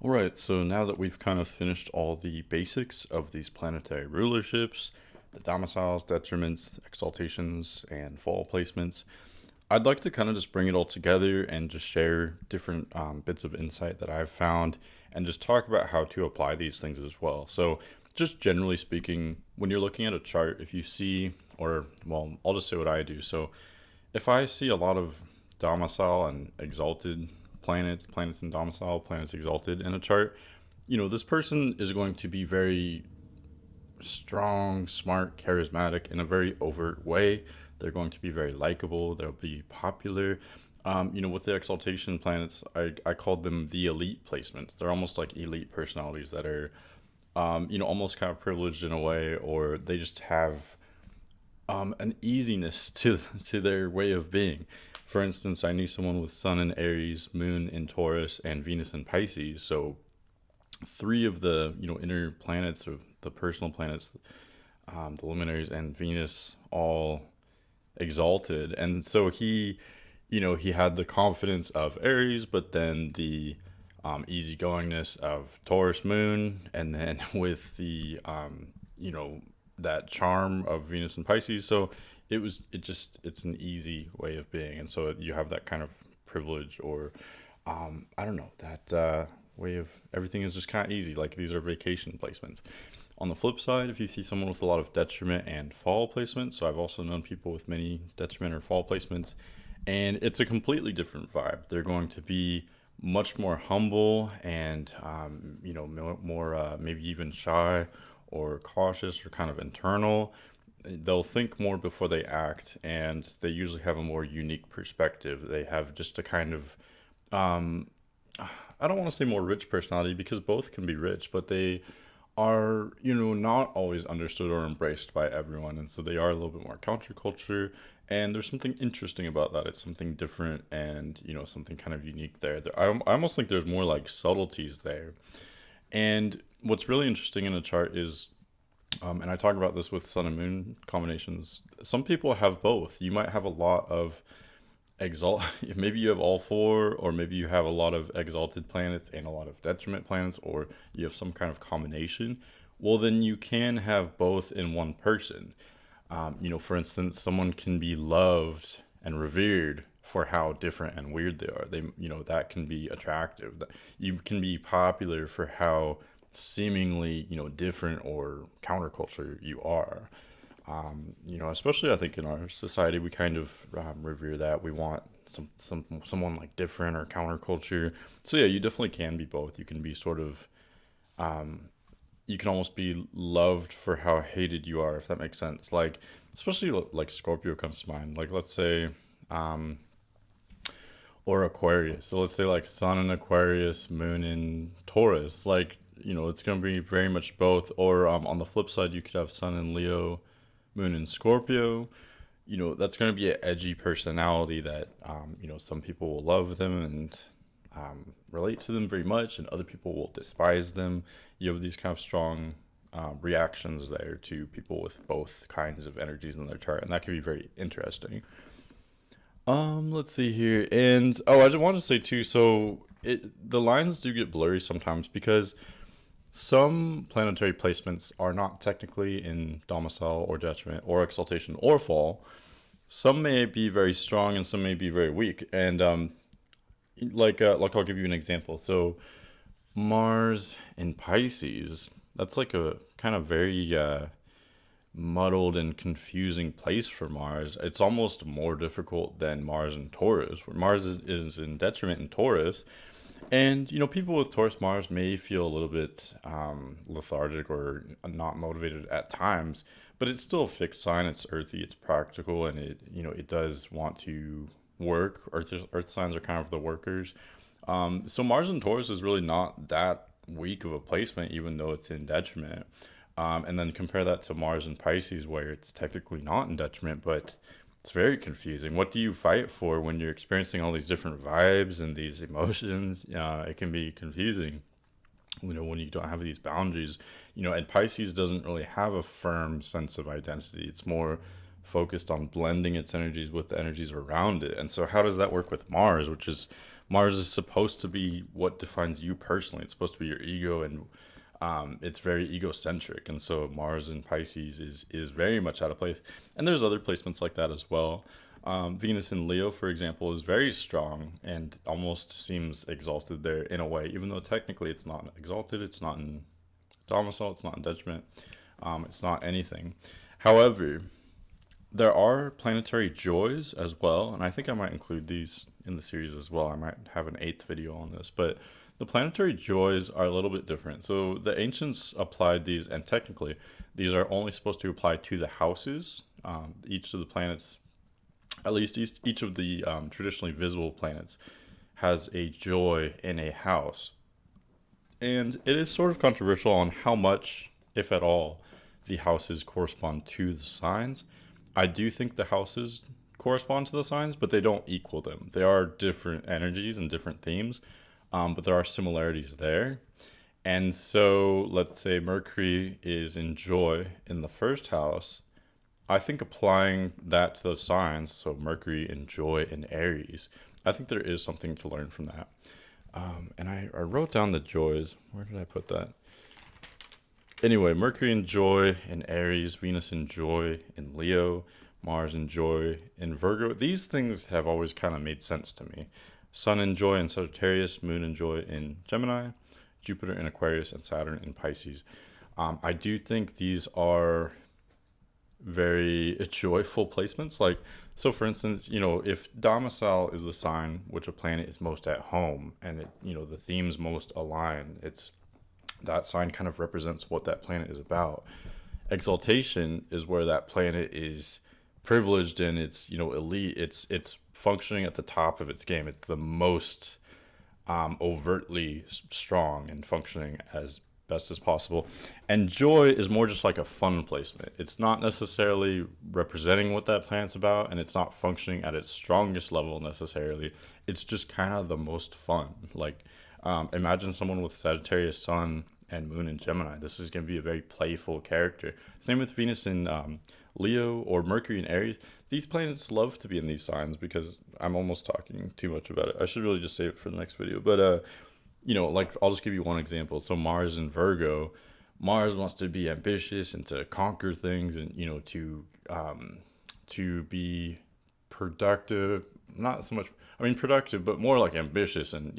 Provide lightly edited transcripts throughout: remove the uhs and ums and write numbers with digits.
Alright, so now that we've kind of finished all the basics of these planetary rulerships, the domiciles, detriments, exaltations, and fall placements, I'd like to kind of just bring it all together and just share different bits of insight that I've found and just talk about how to apply these things as well. So, just generally speaking, when you're looking at a chart, if you see, or well, I'll just say what I do. So, if I see a lot of domicile and exalted planets in domicile, planets exalted in a chart, this person is going to be very strong, smart, charismatic in a very overt way. They're going to be very likable. They'll be popular. With the exaltation planets, I called them the elite placements. They're almost like elite personalities that are, almost kind of privileged in a way, or they just have an easiness to their way of being. For instance, I knew someone with Sun in Aries, Moon in Taurus, and Venus in Pisces. So three of the inner planets, or the personal planets, the luminaries, and Venus all exalted. And so he had the confidence of Aries, but then the easygoingness of Taurus Moon, and then with the that charm of Venus and Pisces. So it's an easy way of being, and so you have that kind of privilege, or I don't know, that way of everything is just kind of easy. Like, these are vacation placements. On the flip side, if you see someone with a lot of detriment and fall placements, so I've also known people with many detriment or fall placements, and it's a completely different vibe. They're going to be much more humble and more maybe even shy or cautious or kind of internal. They'll think more before they act, and they usually have a more unique perspective. They have just a kind of um, I don't want to say more rich personality, because both can be rich, but they are, not always understood or embraced by everyone. And so they are a little bit more counterculture. And there's something interesting about that. It's something different and, something kind of unique there. I almost think there's more like subtleties there. And what's really interesting in a chart is, and I talk about this with sun and moon combinations, some people have both. You might have a lot of exalt maybe you have all four, or maybe you have a lot of exalted planets and a lot of detriment planets, or you have some kind of combination. Well, then you can have both in one person. For instance, someone can be loved and revered for how different and weird they are. That can be attractive. You can be popular for how seemingly different or counterculture you are. Especially I think in our society, we kind of revere that. We want someone like different or counterculture. So yeah, you definitely can be both. You can be sort of, you can almost be loved for how hated you are, if that makes sense. Like, especially like Scorpio comes to mind. Like, let's say, or Aquarius. So let's say like Sun in Aquarius, Moon in Taurus. Like, it's going to be very much both. Or on the flip side, you could have Sun in Leo, Moon in Scorpio. That's going to be an edgy personality that, some people will love them and relate to them very much, and other people will despise them. You have these kind of strong reactions there to people with both kinds of energies in their chart, and that can be very interesting. Let's see here, and I just want to say too. So the lines do get blurry sometimes, because some planetary placements are not technically in domicile or detriment or exaltation or fall. Some may be very strong and some may be very weak. And like I'll give you an example. So Mars in Pisces, that's like a kind of very muddled and confusing place for Mars. It's almost more difficult than Mars in Taurus, where Mars is in detriment in Taurus. And, people with Taurus Mars may feel a little bit lethargic or not motivated at times, but it's still a fixed sign. It's earthy, it's practical, and it does want to work. Earth signs are kind of the workers. So Mars in Taurus is really not that weak of a placement, even though it's in detriment. And then compare that to Mars in Pisces, where it's technically not in detriment, but it's very confusing. What do you fight for when you're experiencing all these different vibes and these emotions? It can be confusing, when you don't have these boundaries. And Pisces doesn't really have a firm sense of identity. It's more focused on blending its energies with the energies around it. And so how does that work with Mars, which is Mars is supposed to be what defines you personally. It's supposed to be your ego, and it's very egocentric. And so Mars in Pisces is very much out of place. And there's other placements like that as well. Venus in Leo, for example, is very strong and almost seems exalted there in a way, even though technically it's not exalted, it's not in domicile, it's not in detriment, it's not anything. However, there are planetary joys as well, and I think I might include these in the series as well. I might have an 8th video on this, but the planetary joys are a little bit different. So the ancients applied these, and technically these are only supposed to apply to the houses. Each of the planets, at least each of the traditionally visible planets, has a joy in a house. And it is sort of controversial on how much, if at all, the houses correspond to the signs. I do think the houses correspond to the signs, but they don't equal them. They are different energies and different themes, but there are similarities there. And so let's say Mercury is in joy in the first house. I think applying that to those signs, so Mercury in joy in Aries, I think there is something to learn from that. And I wrote down the joys. Where did I put that? Anyway, Mercury in joy in Aries, Venus in joy in Leo, Mars in joy in Virgo. These things have always kind of made sense to me. Sun in joy in Sagittarius, Moon in joy in Gemini, Jupiter in Aquarius, and Saturn in Pisces. I do think these are very joyful placements. Like, so for instance, if domicile is the sign which a planet is most at home, and it, the themes most align, it's that sign kind of represents what that planet is about. Exaltation is where that planet is privileged and it's elite. It's functioning at the top of its game. It's the most overtly strong and functioning as best as possible. And joy is more just like a fun placement. It's not necessarily representing what that planet's about, and it's not functioning at its strongest level necessarily. It's just kind of the most fun. Like, imagine someone with Sagittarius Sun and Moon in Gemini. This is going to be a very playful character. Same with Venus in Leo or Mercury in Aries. These planets love to be in these signs, because I'm almost talking too much about it. I should really just save it for the next video. But like, I'll just give you one example. So Mars in Virgo, Mars wants to be ambitious and to conquer things, and to be productive. Not so much, productive, but more like ambitious and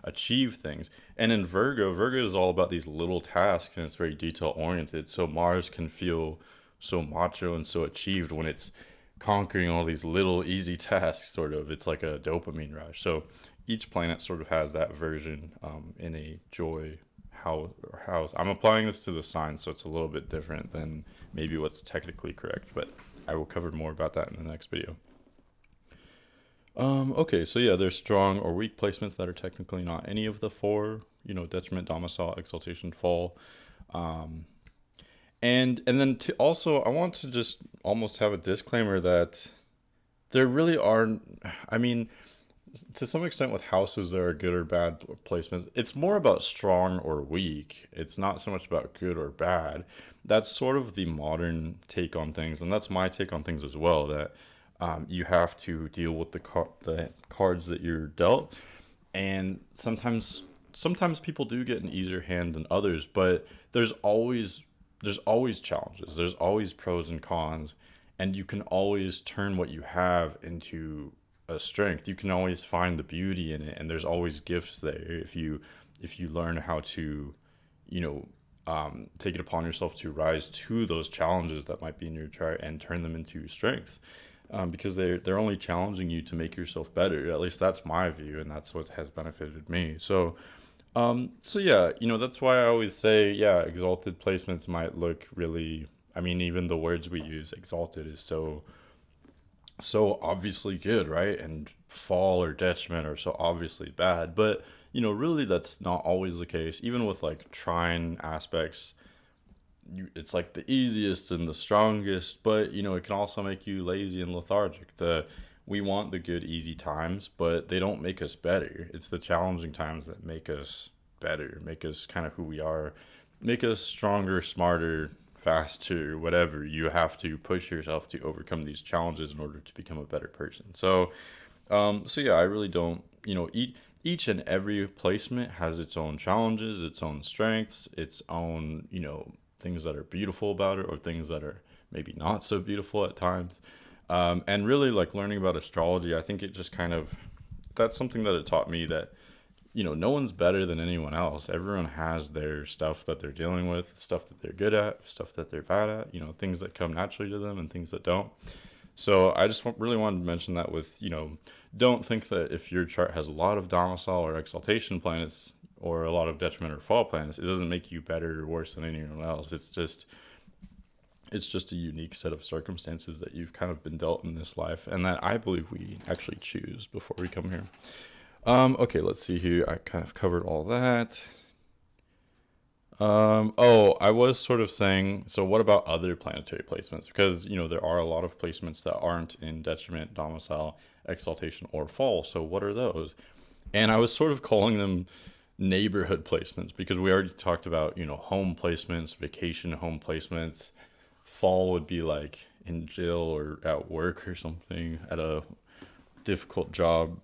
achieve things. And in Virgo is all about these little tasks, and it's very detail oriented. So Mars can feel so macho and so achieved when it's conquering all these little easy tasks. Sort of, it's like a dopamine rush. So each planet sort of has that version in a joy house. I'm applying this to the signs, so it's a little bit different than maybe what's technically correct, but I will cover more about that in the next video. Okay, so yeah, there's strong or weak placements that are technically not any of the four, detriment, domicile, exaltation, fall. And then also, I want to just almost have a disclaimer that there really are, to some extent with houses, there are good or bad placements. It's more about strong or weak. It's not so much about good or bad. That's sort of the modern take on things, and that's my take on things as well, that you have to deal with the cards that you're dealt, and sometimes people do get an easier hand than others, but there's always challenges. There's always pros and cons, and you can always turn what you have into a strength. You can always find the beauty in it, and there's always gifts there if you learn how to take it upon yourself to rise to those challenges that might be in your chart and turn them into strengths. Because they're only challenging you to make yourself better. At least that's my view, and that's what has benefited me. So yeah, that's why I always say, yeah, exalted placements might look really, even the words we use, exalted, is so obviously good, right? And fall or detriment are so obviously bad. But, really that's not always the case. Even with like trine aspects, it's like the easiest and the strongest, but it can also make you lazy and lethargic. We want the good easy times, but they don't make us better. It's the challenging times that make us better, make us kind of who we are, make us stronger, smarter, faster, whatever. You have to push yourself to overcome these challenges in order to become a better person. So So yeah, I really don't, each and every placement has its own challenges, its own strengths, its own, things that are beautiful about it or things that are maybe not so beautiful at times. And really, like learning about astrology, I think it just kind of, that's something that it taught me that, no one's better than anyone else. Everyone has their stuff that they're dealing with, stuff that they're good at, stuff that they're bad at, things that come naturally to them and things that don't. So I just really wanted to mention that with, don't think that if your chart has a lot of domicile or exaltation planets or a lot of detriment or fall planets, it doesn't make you better or worse than anyone else. It's just a unique set of circumstances that you've kind of been dealt in this life and that I believe we actually choose before we come here. Okay, let's see here. I kind of covered all that. Oh, I was sort of saying, so what about other planetary placements? Because, there are a lot of placements that aren't in detriment, domicile, exaltation, or fall. So what are those? And I was sort of calling them neighborhood placements because we already talked about, home placements, vacation home placements. Fall would be like in jail or at work or something at a difficult job.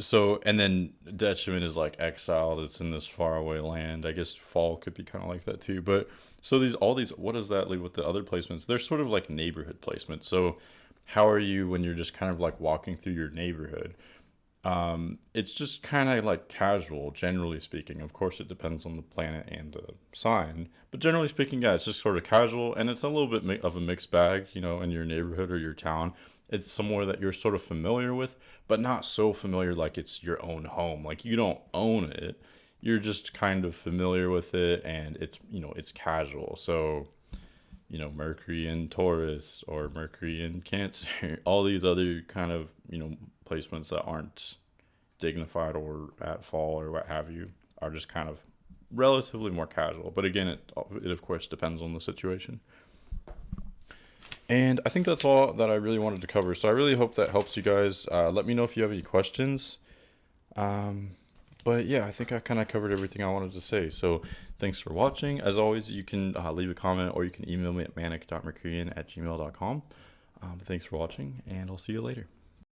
So and then detriment is like exiled, it's in this faraway land. I guess fall could be kind of like that too. But so all these, what does that leave with the other placements? They're sort of like neighborhood placements. So how are you when you're just kind of like walking through your neighborhood? It's just kind of like casual, generally speaking. Of course, it depends on the planet and the sign, but generally speaking, yeah, it's just sort of casual, and it's a little bit of a mixed bag, in your neighborhood or your town. It's somewhere that you're sort of familiar with, but not so familiar like it's your own home. Like you don't own it, you're just kind of familiar with it, and it's casual. So Mercury in Taurus or Mercury in Cancer, all these other kind of, placements that aren't dignified or at fall or what have you are just kind of relatively more casual. But again, it of course depends on the situation. And I think that's all that I really wanted to cover. So I really hope that helps you guys. Let me know if you have any questions. But yeah, I think I kind of covered everything I wanted to say. So thanks for watching. As always, you can leave a comment or you can email me at manic.mercurian@gmail.com. Thanks for watching, and I'll see you later.